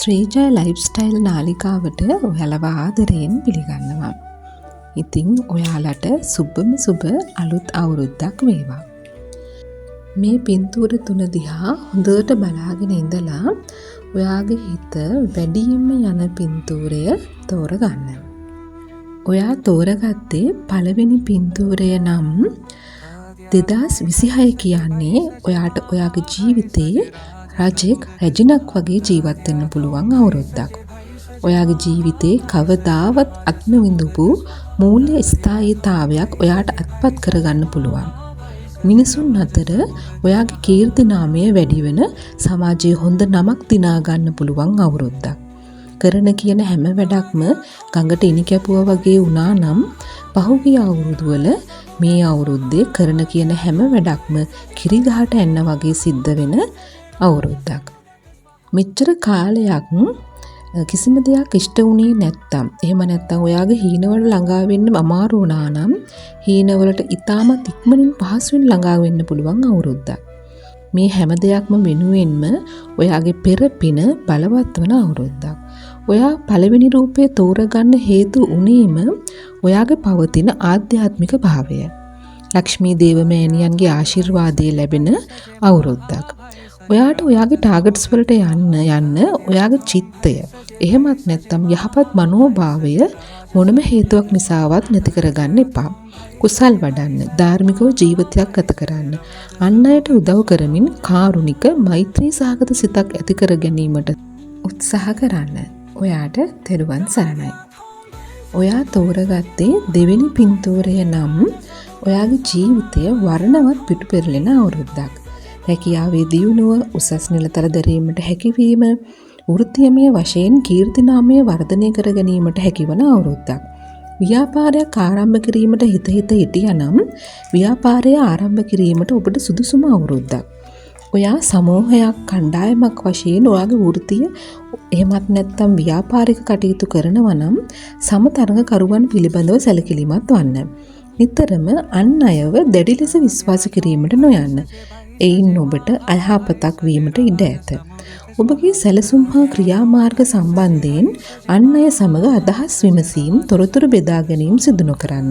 ශ්‍රීජය lifestyle නාලිකාවට ඔයාලව ආදරයෙන් පිළිගන්නවා. ඉතින් ඔයාලට සුබම සුබ අලුත් අවුරුද්දක් වේවා. මේ පින්තූර 3 දිහා හොඳට බලාගෙන ඉඳලා ඔයාගේ හිත වැඩියෙන්ම යන පින්තූරය තෝරගන්න. ඔයා තෝරගත්තේ පළවෙනි පින්තූරය නම් 2026 කියන්නේ ඔයාට ඔයාගේ ජීවිතේ රජිනක් වගේ ජීවත් වෙන්න පුළුවන් අවුරුද්දක්. ඔයාගේ ජීවිතේ කවදාවත් අත්නවිඳපු මූල්‍ය ස්ථායීතාවයක් ඔයාට අත්පත් කරගන්න පුළුවන්. මිනිසුන් අතර ඔයාගේ කීර්ති නාමය වැඩි වෙන සමාජයේ හොඳ නමක් දිනා ගන්න පුළුවන් අවුරුද්දක්. කරන කියන හැම වැඩක්ම ගඟට ඉනි කැපුවා වගේ වුණා නම් පහුගිය අවුරුදු වල මේ අවුරුද්දේ කරන කියන හැම වැඩක්ම කිරි ගහට එන්න වගේ සිද්ධ වෙන අවුරුද්දක්. මෙච්චර කාලයක් කිසිම දෙයක් ඉෂ්ට වුණේ නැත්තම්, එහෙම නැත්තම් ඔයාගේ හීනවල ළඟා වෙන්න අමාරු වුණා නම් හීනවලට ඉතාමත් ඉක්මනින් පහසුවෙන් ළඟා වෙන්න පුළුවන් අවුරුද්දක්. මේ හැම දෙයක්ම වෙනුවෙන්ම ඔයාගේ පෙර පින බලවත් වන අවුරුද්දක්. ඔයා පළවෙනි රූපේ තෝරගන්න හේතු උනේම ඔයාගේ පවතින ආධ්‍යාත්මික භාවය. ලක්ෂ්මී දේව මෑණියන්ගේ ආශිර්වාදය ලැබෙන අවුරුද්දක්. ඔයාට ඔයාගේ ටාගට්ස් වලට යන්න ඔයාගේ චිත්තය, එහෙමත් නැත්නම් යහපත් මනෝභාවය මොනම හේතුවක් නිසාවත් නැති කරගන්න එපා. කුසල් වඩන්න, ධාර්මිකව ජීවිතයක් ගත කරන්න, අන් අයට උදව් කරමින් කාරුණික මෛත්‍රී සහගත සිතක් ඇති කර ගැනීමට උත්සාහ කරන්න. ඔයාට තෙරුවන් සරණයි. ඔයා තෝරගත්තේ දෙවෙනි පින්තූරය නම් ඔයාගේ ජීවිතය වර්ණවත් පිටු පෙරලෙන අවුරුද්දක්. හැකියාවේ දියුණුව, උසස් නිලතල දැරීමට හැකිවීම, වෘත්තීයමය වශයෙන් කීර්තිනාමය වර්ධනය කර ගැනීමට හැකිවන අවුරුද්දක්. ව්‍යාපාරයක් ආරම්භ කිරීමට හිත හිටියානම් ව්‍යාපාරය ආරම්භ කිරීමට ඔබට සුදුසුම අවුරුද්දක්. ඔයා සමූහයක්, කණ්ඩායමක් වශයෙන් ඔයාගේ වෘත්තීය එහෙමත් නැත්නම් ව්‍යාපාරික කටයුතු කරනවා නම් සමතරඟකරුවන් පිළිබඳව සැලකිලිමත් වන්න. නිතරම අන් අයව දැඩි ලෙස විශ්වාස කිරීමට නොයන්න. එයින් ඔබට අයහපතක් වීමට ඉඩ ඇත. ඔබගේ සැලසුම් හා ක්‍රියාමාර්ග සම්බන්ධයෙන් අන් අය සමග අදහස් විමසීම්, තොරතුරු බෙදා ගැනීම සිදු නොකරන්න.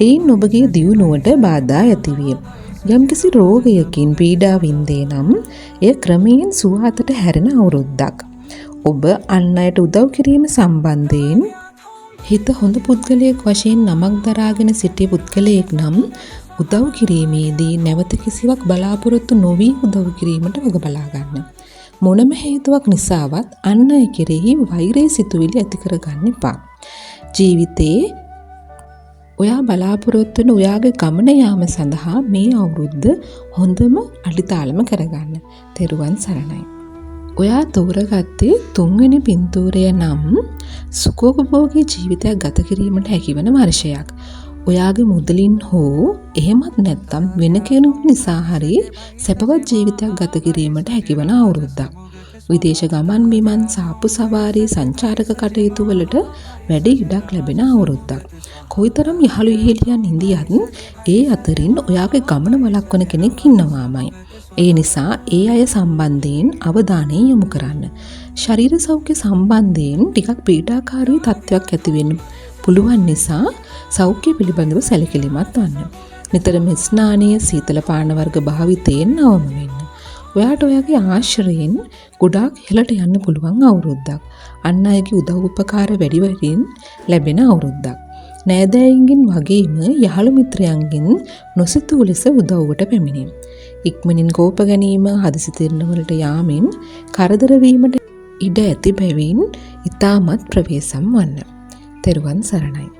එයින් ඔබගේ දියුණුවට බාධා ඇතිවිය. යම්කිසි රෝගයකින් පීඩා වින්දේ නම් එය ක්‍රමයෙන් සුවහතට හැරෙන අවුරුද්දක්. ඔබ අන් අයට උදව් කිරීම සම්බන්ධයෙන් හිත හොඳ පුද්ගලයෙක් වශයෙන් නමක් දරාගෙන සිටිය පුද්ගලයෙක් නම් උදව් කිරීමේදී නැවත කිසිවක් බලාපොරොත්තු නොවි උදව් කිරීමට වග බලා ගන්න. මොනම හේතුවක් නිසාවත් අන් අය කෙරෙහි වෛරයේ සිතුවිලි ඇති කරගන්න එපා. ජීවිතේ ඔයා බලාපොරොත්තු වෙන ඔයාගේ ගමන යාම සඳහා මේ අවුරුද්ද හොඳම අඩිතාලම කරගන්න. තෙරුවන් සරණයි. ඔයා තෝරගත්තේ තුන්වෙනි පින්තූරය නම් සුඛෝපභෝගී ජීවිතයක් ගත කිරීමට හැකිවන වර්ෂයක්. ඔයාගේ මුදලින් හෝ එහෙමත් නැත්නම් වෙන කෙනෙකු නිසා හරි සැපවත් ජීවිතයක් ගත කිරීමට හැකිවන අවුරුද්දක්. විදේශ ගමන් බිමන්, සාප්පු සවාරි, සංචාරක කටයුතු වලට වැඩි ඉඩක් ලැබෙන අවුරුද්දක්. කොයිතරම් යහළු ඉහෙලියන් ඉඳියත් ඒ අතරින් ඔයාගේ ගමන වළක්වන කෙනෙක් ඉන්නවාමයි. ඒ නිසා ඒ අය සම්බන්ධයෙන් අවධානය යොමු කරන්න. ශරීර සෞඛ්‍ය සම්බන්ධයෙන් ටිකක් පීඩාකාරී තත්ත්වයක් ඇති වෙන්න පුළුවන් නිසා සෞඛ්‍ය පිළිබඳව සැලකිලිමත් වන්න. නිතරම ස්නානය, සීතල පාන වර්ග භාවිතයෙන් අවම වෙන්න. ඔයාට ඔයාගේ ආශ්‍රයෙන් ගොඩාක් ඉහළට යන්න පුළුවන් අවුරුද්දක්. අන් අයගේ උදව් උපකාර වැඩිවරින් ලැබෙන අවුරුද්දක්. නෑදෑයින්ගෙන් වගේම යහළු මිත්‍රයන්ගෙන් නොසිතූ ලෙස උදව්වට පැමිණෙන. ඉක්මනින් කෝප ගැනීම, හදිසි තීරණ වලට යාමෙන් කරදර වීමට ඉඩ ඇති බැවින් ඉතාමත් ප්‍රවේශම් වන්න. තෙරුවන් සරණයි.